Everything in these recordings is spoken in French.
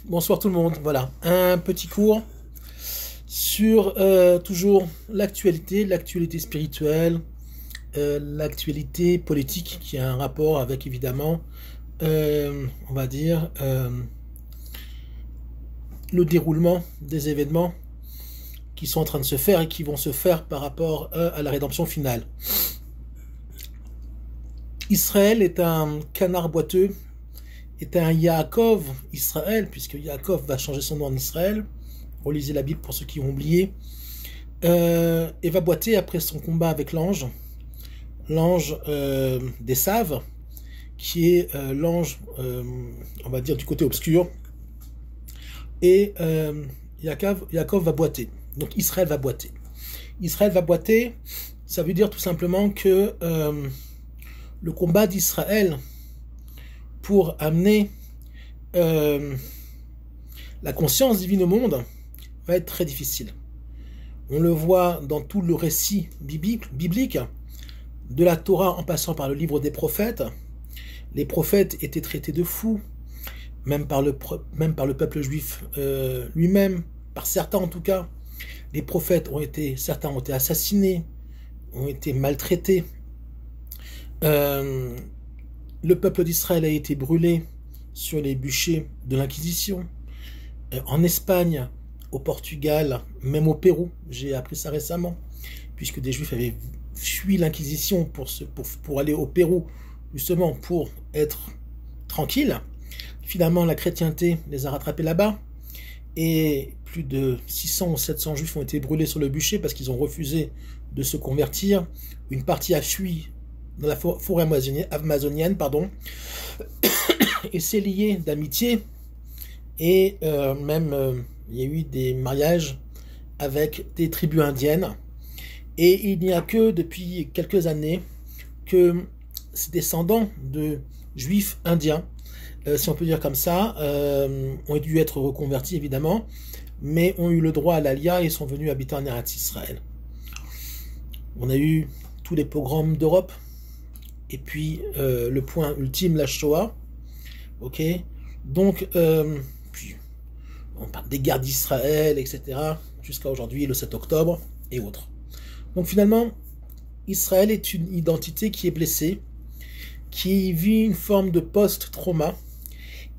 Bonsoir tout le monde. Voilà, un petit cours sur toujours l'actualité spirituelle, l'actualité politique qui a un rapport avec évidemment, on va dire, le déroulement des événements qui sont en train de se faire et qui vont se faire par rapport à la rédemption finale. Israël est un canard boiteux, est un Yaakov Israël, puisque Yaakov va changer son nom en Israël. Relisez la Bible pour ceux qui ont oublié. Et va boiter après son combat avec l'ange des Saves, qui est l'ange, on va dire, du côté obscur. Et Yaakov va boiter. Donc Israël va boiter. Israël va boiter, ça veut dire tout simplement que le combat d'Israël pour amener la conscience divine au monde va être très difficile. On le voit dans tout le récit biblique, de la Torah en passant par le livre des prophètes. Les prophètes étaient traités de fous, même par le peuple juif lui-même, par certains en tout cas. Les prophètes certains ont été assassinés, ont été maltraités. Le peuple d'Israël a été brûlé sur les bûchers de l'Inquisition. En Espagne, au Portugal, même au Pérou, j'ai appris ça récemment, puisque des Juifs avaient fui l'Inquisition pour aller au Pérou, justement pour être tranquilles. Finalement, la chrétienté les a rattrapés là-bas, et plus de 600 ou 700 Juifs ont été brûlés sur le bûcher parce qu'ils ont refusé de se convertir. Une partie a fui dans la forêt amazonienne, et c'est lié d'amitié, et même il y a eu des mariages avec des tribus indiennes, et il n'y a que depuis quelques années que ces descendants de juifs indiens, si on peut dire comme ça, ont dû être reconvertis évidemment, mais ont eu le droit à l'Alia et sont venus habiter en Eretz Israël. On a eu tous les pogroms d'Europe, et puis le point ultime, la Shoah. Ok, donc puis on parle des guerres d'Israël, etc. jusqu'à aujourd'hui, le 7 octobre et autres. Donc finalement, Israël est une identité qui est blessée, qui vit une forme de post-trauma,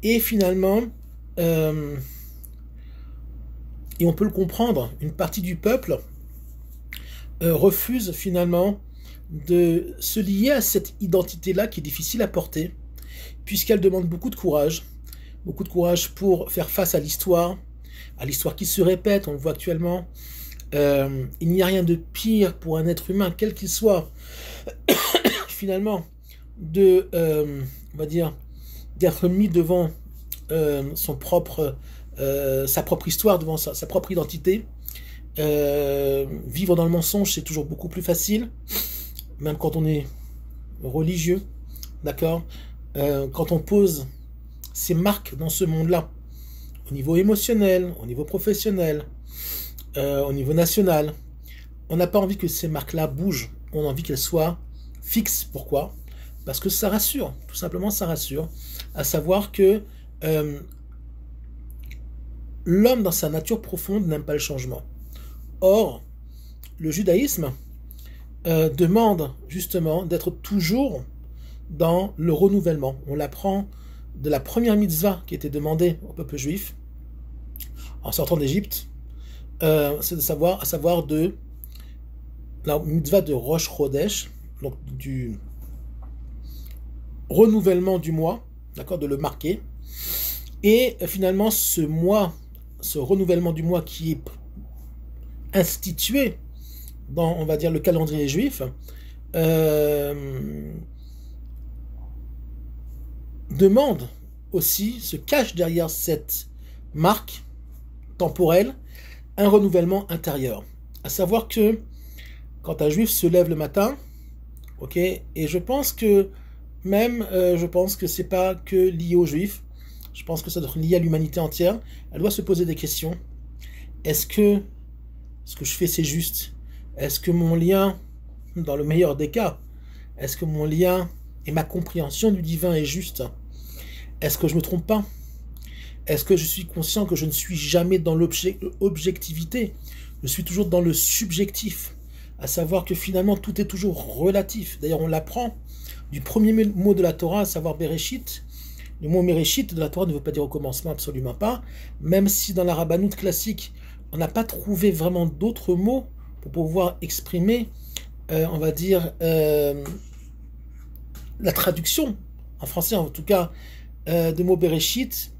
et finalement, et on peut le comprendre, une partie du peuple refuse finalement de se lier à cette identité-là qui est difficile à porter, puisqu'elle demande beaucoup de courage pour faire face à l'histoire qui se répète, on le voit actuellement. Il n'y a rien de pire pour un être humain, quel qu'il soit, finalement, on va dire, d'être mis devant sa propre histoire, devant sa propre identité. Vivre dans le mensonge, c'est toujours beaucoup plus facile, même quand on est religieux, d'accord. Quand on pose ses marques dans ce monde-là, au niveau émotionnel, au niveau professionnel, au niveau national, on n'a pas envie que ces marques-là bougent, on a envie qu'elles soient fixes. Pourquoi? Parce que ça rassure, tout simplement ça rassure, à savoir que l'homme dans sa nature profonde n'aime pas le changement. Or, le judaïsme demande justement d'être toujours dans le renouvellement. On l'apprend de la première mitzvah qui était demandée au peuple juif en sortant d'Égypte, c'est à savoir de la mitzvah de Rosh Chodesh, donc du renouvellement du mois, d'accord, de le marquer. Et finalement, ce renouvellement du mois qui est institué dans, on va dire, le calendrier juif, demande aussi, se cache derrière cette marque temporelle, un renouvellement intérieur. À savoir que quand un juif se lève le matin, ok, et je pense que c'est pas que lié aux juifs, je pense que ça doit être lié à l'humanité entière. Elle doit se poser des questions. Est-ce que ce que je fais c'est juste? Est-ce que mon lien, dans le meilleur des cas, est-ce que mon lien et ma compréhension du divin est juste? Est-ce que je me trompe pas? Est-ce que je suis conscient que je ne suis jamais dans l'objectivité? Je suis toujours dans le subjectif, à savoir que finalement tout est toujours relatif. D'ailleurs, on l'apprend du premier mot de la Torah, à savoir Bereshit. Le mot Bereshit de la Torah ne veut pas dire au commencement, absolument pas, même si dans la rabbanoute classique, on n'a pas trouvé vraiment d'autres mots pour pouvoir exprimer, on va dire, la traduction, en français en tout cas, de mots Bereshit,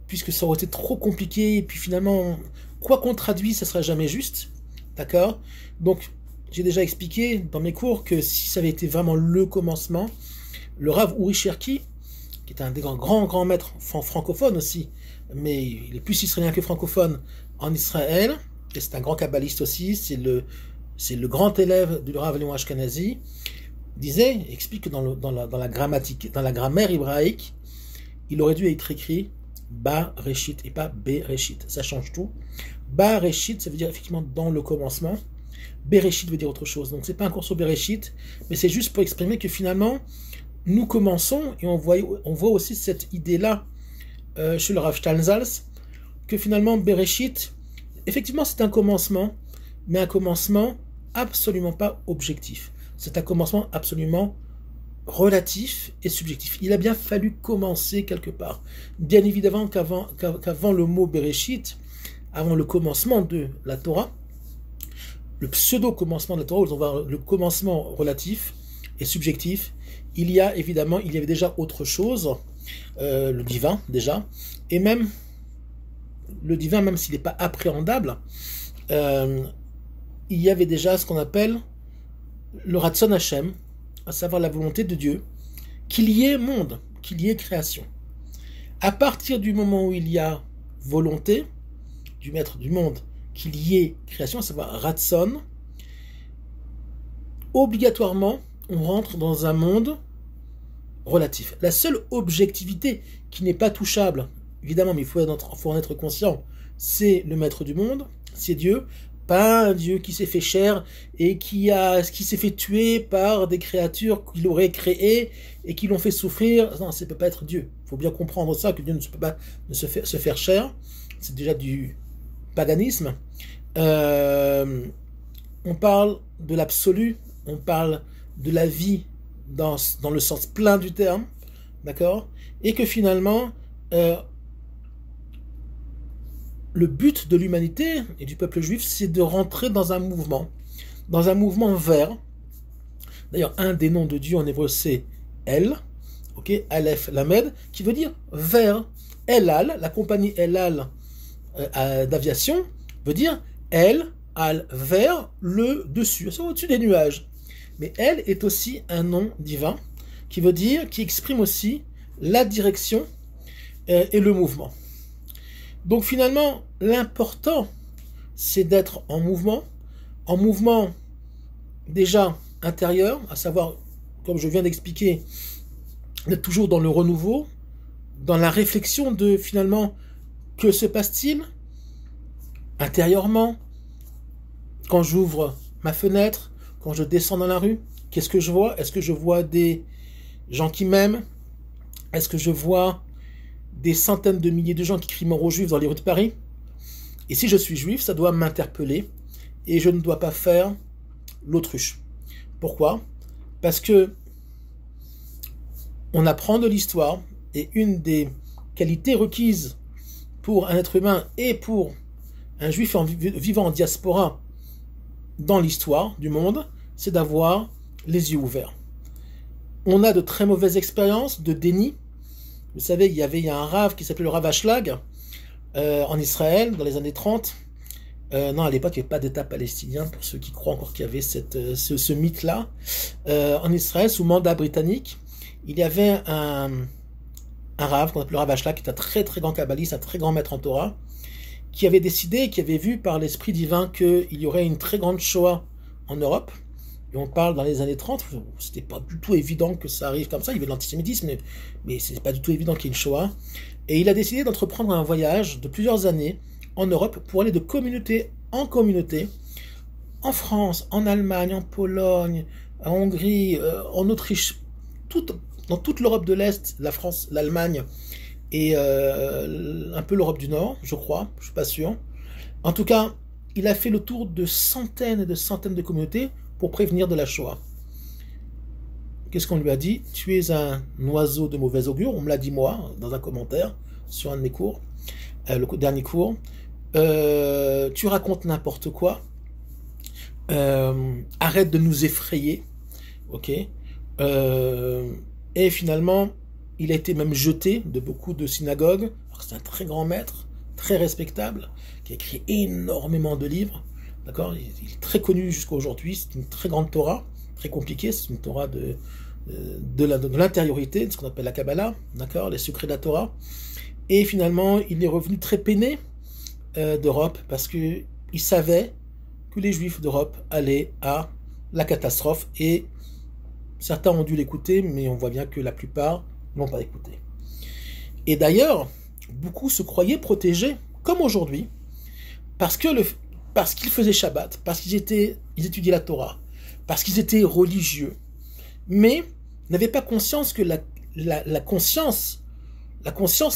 puisque ça aurait été trop compliqué, et puis finalement, quoi qu'on traduise, ça ne sera jamais juste, d'accord? Donc, j'ai déjà expliqué dans mes cours que si ça avait été vraiment le commencement, le Rav Uri Cherki, qui est un des grands maîtres francophones aussi, mais il est plus israélien que francophone en Israël, et c'est un grand kabbaliste aussi, c'est le grand élève du Rav Léon Ashkenazi, explique que dans la grammaire hébraïque, il aurait dû être écrit Ba Reshit et pas Bereshit. Ça change tout. Ba Reshit, ça veut dire effectivement dans le commencement. Bereshit veut dire autre chose. Donc c'est pas un cours sur Bereshit, mais c'est juste pour exprimer que finalement, nous commençons, et on voit aussi cette idée-là chez le Rav Steinsaltz, que finalement Bereshit, effectivement c'est un commencement, mais un commencement absolument pas objectif. C'est un commencement absolument relatif et subjectif. Il a bien fallu commencer quelque part. Bien évidemment qu'avant le mot Bereshit, avant le commencement de la Torah, le pseudo-commencement de la Torah, où on va voir le commencement relatif et subjectif, il y avait déjà autre chose, le divin déjà, et même le divin, même s'il n'est pas appréhendable, il y avait déjà ce qu'on appelle le Ratzon Hashem, à savoir la volonté de Dieu, qu'il y ait monde, qu'il y ait création. À partir du moment où il y a volonté du maître du monde, qu'il y ait création, à savoir Ratzon, obligatoirement, on rentre dans un monde relatif. La seule objectivité qui n'est pas touchable, évidemment, mais il faut en être conscient, c'est le maître du monde, c'est Dieu, pas un Dieu qui s'est fait chair et qui s'est fait tuer par des créatures qu'il aurait créées et qui l'ont fait souffrir. Non, ça ne peut pas être Dieu. Il faut bien comprendre ça, que Dieu ne peut pas se faire chair. C'est déjà du paganisme. On parle de l'absolu, on parle de la vie dans le sens plein du terme, d'accord? Et que finalement, le but de l'humanité et du peuple juif, c'est de rentrer dans un mouvement vers. D'ailleurs, un des noms de Dieu en hébreu, c'est El, ok, Aleph Lamed, qui veut dire vers. El Al, la compagnie El Al d'aviation, veut dire El Al, vers, le dessus, c'est au-dessus des nuages. Mais El est aussi un nom divin qui exprime aussi la direction et le mouvement. Donc finalement, l'important, c'est d'être en mouvement déjà intérieur, à savoir, comme je viens d'expliquer, d'être toujours dans le renouveau, dans la réflexion de finalement, que se passe-t-il intérieurement, quand j'ouvre ma fenêtre, quand je descends dans la rue, qu'est-ce que je vois? Est-ce que je vois des gens qui m'aiment? Est-ce que je vois des centaines de milliers de gens qui crient mort aux juifs dans les rues de Paris? Et si je suis juif, ça doit m'interpeller et je ne dois pas faire l'autruche. Pourquoi? Parce que on apprend de l'histoire et une des qualités requises pour un être humain et pour un juif vivant en diaspora dans l'histoire du monde, c'est d'avoir les yeux ouverts. On a de très mauvaises expériences de déni. Vous savez, il y a un rave qui s'appelait le Rav Ashlag en Israël dans les années 30. Non, à l'époque, il n'y avait pas d'État palestinien, pour ceux qui croient encore qu'il y avait ce mythe-là. En Israël, sous mandat britannique, il y avait un rave qu'on appelle le Rav Ashlag, qui est un très très grand kabbaliste, un très grand maître en Torah, qui avait décidé, qui avait vu par l'Esprit divin qu'il y aurait une très grande Shoah en Europe. Et on parle dans les années 30, c'était pas du tout évident que ça arrive comme ça, il y avait de l'antisémitisme, mais c'est pas du tout évident qu'il y ait une Shoah. Et il a décidé d'entreprendre un voyage de plusieurs années en Europe pour aller de communauté en communauté, en France, en Allemagne, en Pologne, en Hongrie, en Autriche, dans toute l'Europe de l'Est, la France, l'Allemagne et un peu l'Europe du Nord, je crois, je suis pas sûr. En tout cas, il a fait le tour de centaines et de centaines de communautés pour prévenir de la Shoah. Qu'est-ce qu'on lui a dit? Tu es un oiseau de mauvais augure, on me l'a dit moi, dans un commentaire, sur un de mes cours, le dernier cours. Tu racontes n'importe quoi. Arrête de nous effrayer. Ok. Et finalement, il a été même jeté de beaucoup de synagogues. C'est un très grand maître, très respectable, qui a écrit énormément de livres. D'accord, il est très connu jusqu'à aujourd'hui. C'est une très grande Torah, très compliquée. C'est une Torah de l'intériorité, de ce qu'on appelle la Kabbalah, d'accord, les secrets de la Torah. Et finalement, il est revenu très peiné d'Europe parce que il savait que les Juifs d'Europe allaient à la catastrophe, et certains ont dû l'écouter, mais on voit bien que la plupart n'ont pas écouté. Et d'ailleurs, beaucoup se croyaient protégés, comme aujourd'hui, parce qu'ils faisaient Shabbat, parce qu'ils étudiaient la Torah, parce qu'ils étaient religieux, mais n'avaient pas conscience que la conscience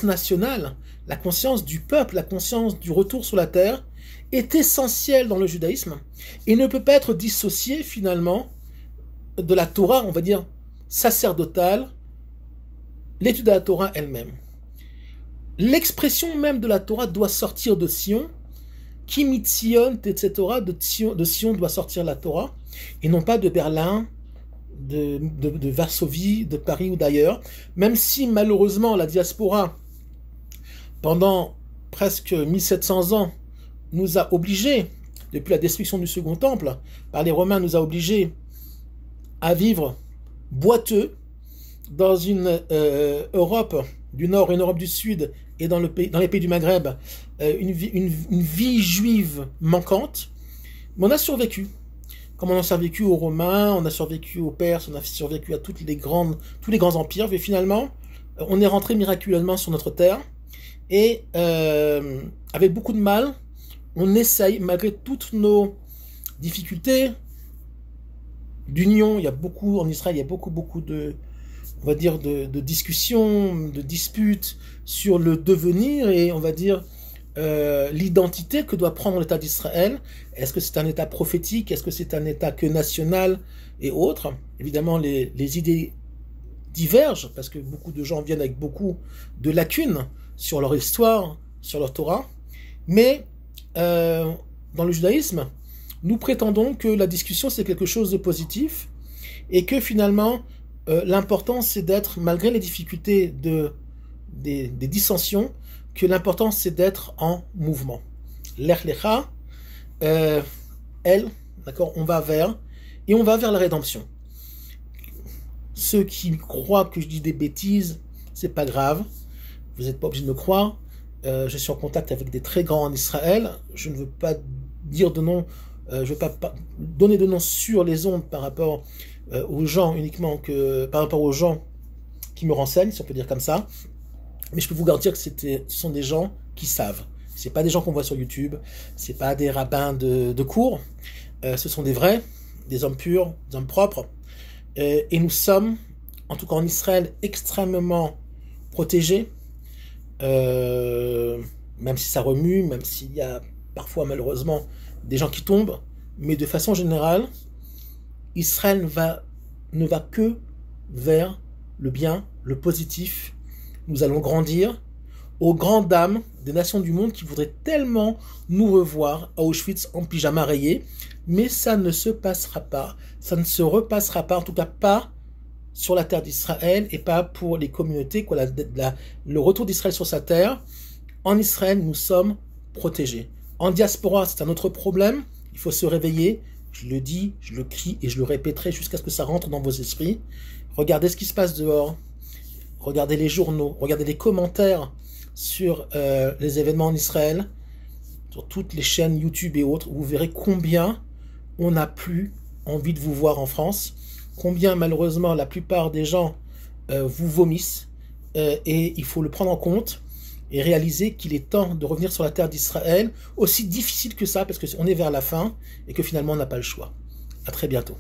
nationale, la conscience du peuple, la conscience du retour sur la terre est essentielle dans le judaïsme et ne peut pas être dissociée finalement de la Torah, on va dire, sacerdotale, l'étude de la Torah elle-même. L'expression même de la Torah doit sortir de Sion, qui mitzion, etc. De Sion doit sortir la Torah, et non pas de Berlin, de Varsovie, de Paris ou d'ailleurs, même si malheureusement la diaspora, pendant presque 1700 ans, nous a obligés, depuis la destruction du Second Temple, par les Romains, nous a obligés à vivre boiteux dans une Europe du Nord et une Europe du Sud, et dans les pays du Maghreb, une vie juive manquante, mais on a survécu. Comme on a survécu aux Romains, on a survécu aux Perses, on a survécu à tous les grands empires, mais finalement, on est rentré miraculeusement sur notre terre, et avec beaucoup de mal, on essaye, malgré toutes nos difficultés d'union, il y a beaucoup, en Israël, il y a beaucoup de, on va dire, de discussions, de disputes sur le devenir et, on va dire, l'identité que doit prendre l'État d'Israël. Est-ce que c'est un État prophétique? Est-ce que c'est un État que national et autres? Évidemment, les idées divergent parce que beaucoup de gens viennent avec beaucoup de lacunes sur leur histoire, sur leur Torah. Mais dans le judaïsme, nous prétendons que la discussion c'est quelque chose de positif et que finalement l'important c'est d'être, malgré les difficultés des dissensions, que l'important c'est d'être en mouvement. Lech lecha, d'accord, on va vers la rédemption. Ceux qui croient que je dis des bêtises, c'est pas grave, vous n'êtes pas obligé de me croire. Je suis en contact avec des très grands en Israël. Je ne veux pas dire de nom, je ne veux pas donner de nom sur les ondes par rapport aux gens uniquement, par rapport aux gens qui me renseignent, si on peut dire comme ça. Mais je peux vous garantir que ce sont des gens qui savent. C'est pas des gens qu'on voit sur YouTube, c'est pas des rabbins de cours. Ce sont des vrais, des hommes purs, des hommes propres. Et nous sommes, en tout cas en Israël, extrêmement protégés. Même si ça remue, même s'il y a parfois malheureusement des gens qui tombent, mais de façon générale, Israël ne va que vers le bien, le positif. Nous allons grandir aux grandes dames des nations du monde qui voudraient tellement nous revoir à Auschwitz en pyjama rayé, mais ça ne se passera pas, ça ne se repassera pas, en tout cas pas sur la terre d'Israël et pas pour les communautés, le retour d'Israël sur sa terre. En Israël, nous sommes protégés. En diaspora, c'est un autre problème. Il faut se réveiller. Je le dis, je le crie et je le répéterai jusqu'à ce que ça rentre dans vos esprits. Regardez ce qui se passe dehors. Regardez les journaux. Regardez les commentaires sur les événements en Israël, sur toutes les chaînes YouTube et autres. Vous verrez combien on n'a plus envie de vous voir en France. Combien malheureusement la plupart des gens vous vomissent, et il faut le prendre en compte et réaliser qu'il est temps de revenir sur la terre d'Israël, aussi difficile que ça parce qu'on est vers la fin et que finalement on n'a pas le choix. À très bientôt.